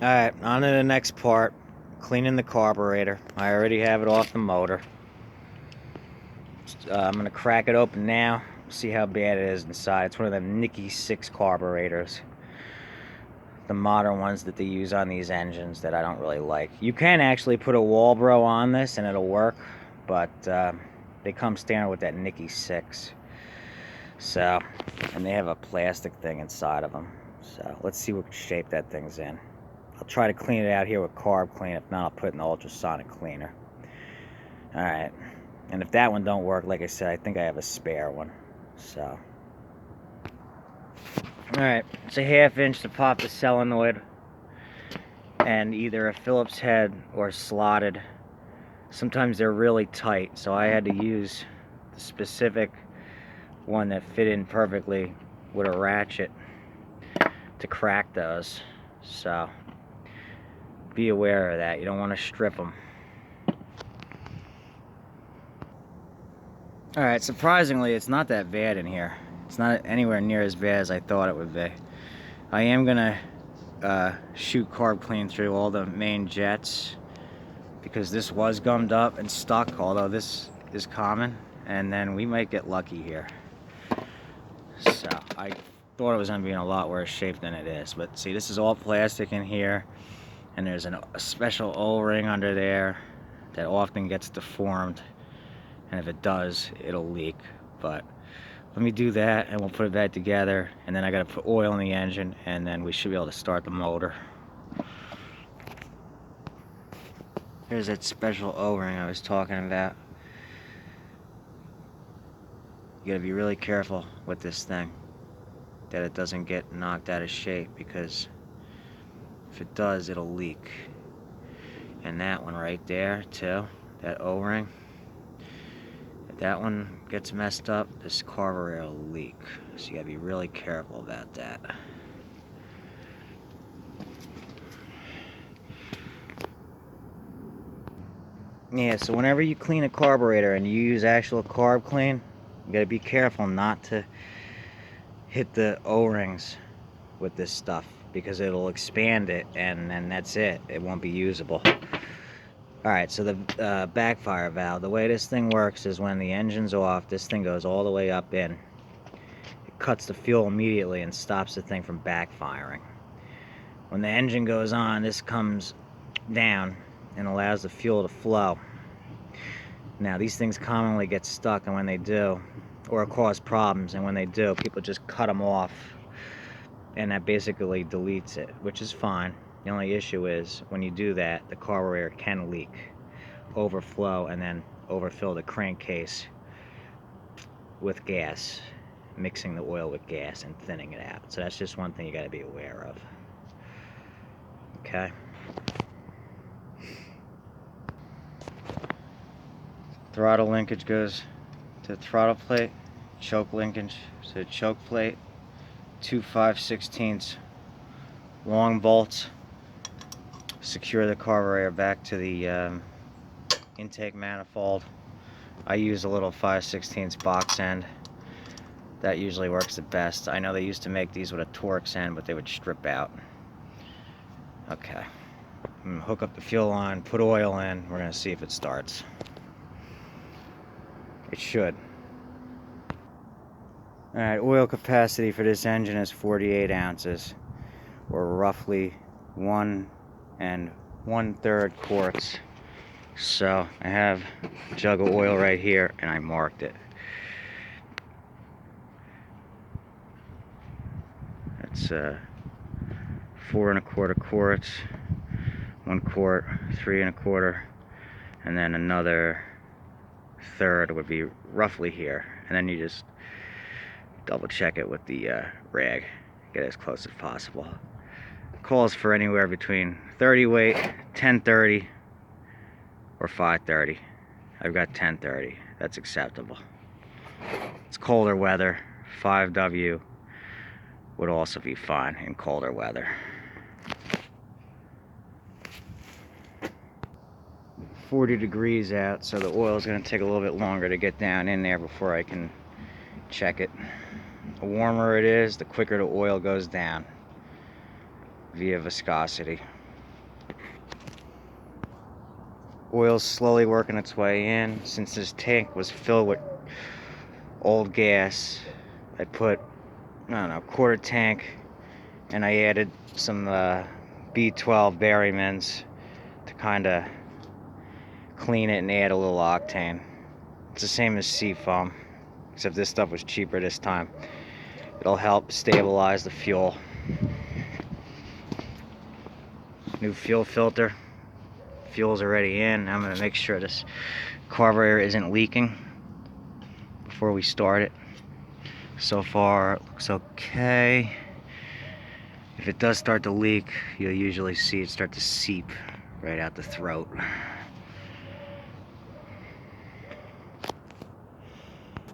Alright, on to the next part. Cleaning the carburetor. I already have it off the motor. I'm going to crack it open now. See how bad it is inside. It's one of the Nicky 6 carburetors. The modern ones that they use on these engines that I don't really like. You can actually put a Walbro on this and it'll work, but they come standard with that Nicky 6. So, and they have a plastic thing inside of them. So, let's see what shape that thing's in. I'll try to clean it out here with carb clean. If not, I'll put it in the ultrasonic cleaner. Alright. And if that one don't work, like I said, I think I have a spare one. So. Alright. It's a 1/2 inch to pop the solenoid. And either a Phillips head or slotted. Sometimes they're really tight, so I had to use the specific one that fit in perfectly with a ratchet to crack those. So. Be aware of that. You don't want to strip them. Alright, surprisingly, it's not that bad in here. It's not anywhere near as bad as I thought it would be. I am going to shoot carb clean through all the main jets because this was gummed up and stuck, although this is common, and then we might get lucky here. So, I thought it was going to be in a lot worse shape than it is. But see, this is all plastic in here. And there's a special O-ring under there that often gets deformed, and if it does, it'll leak. But let me do that and we'll put it back together, and then I gotta put oil in the engine, and then we should be able to start the motor. Here's that special O-ring I was talking about. You gotta be really careful with this thing that it doesn't get knocked out of shape, because if it does, it'll leak. And that one right there, too, that O-ring, if that one gets messed up, this carburetor will leak. So you gotta be really careful about that. Yeah, so whenever you clean a carburetor and you use actual carb clean, you gotta be careful not to hit the O-rings with this stuff, because it'll expand it, and then that's it. It won't be usable. Alright, so the backfire valve, the way this thing works is when the engine's off, this thing goes all the way up in. It cuts the fuel immediately and stops the thing from backfiring. When the engine goes on, this comes down and allows the fuel to flow. Now, these things commonly get stuck, and when they do, or cause problems, and when they do, people just cut them off, and that basically deletes it, which is fine. The only issue is when you do that, the carburetor can leak, overflow, and then overfill the crankcase with gas, mixing the oil with gas and thinning it out. So that's just one thing you got to be aware of. Okay. Throttle linkage goes to the throttle plate. Choke linkage to the choke plate. 2 5/16 long bolts secure the carburetor back to the intake manifold. I use a little 5/16 box end. That usually works the best. I know they used to make these with a Torx end, but they would strip out. Okay. I'm gonna hook up the fuel line, put oil in. We're gonna see if it starts. It should. Alright, oil capacity for this engine is 48 ounces, or roughly 1 1/3 quarts. So I have a jug of oil right here, and I marked it. It's 4 1/4 quarts, 1 quart, 3 1/4, and then another third would be roughly here. And then you just double check it with the rag, get as close as possible. It calls for anywhere between 30 weight, 1030, or 530. I've got 1030. That's acceptable. It's colder weather. 5W would also be fine in colder weather. 40 degrees out, so the oil is going to take a little bit longer to get down in there before I can check it. The warmer it is, the quicker the oil goes down via viscosity. Oil's slowly working its way in. Since this tank was filled with old gas, I put, I don't know, quarter tank, and I added some B12 Berrymans to kind of clean it and add a little octane. It's the same as Seafoam, except this stuff was cheaper this time. It'll help stabilize the fuel. New fuel filter. Fuel's already in. I'm going to make sure this carburetor isn't leaking before we start it. So far it looks okay. If it does start to leak, you'll usually see it start to seep right out the throat.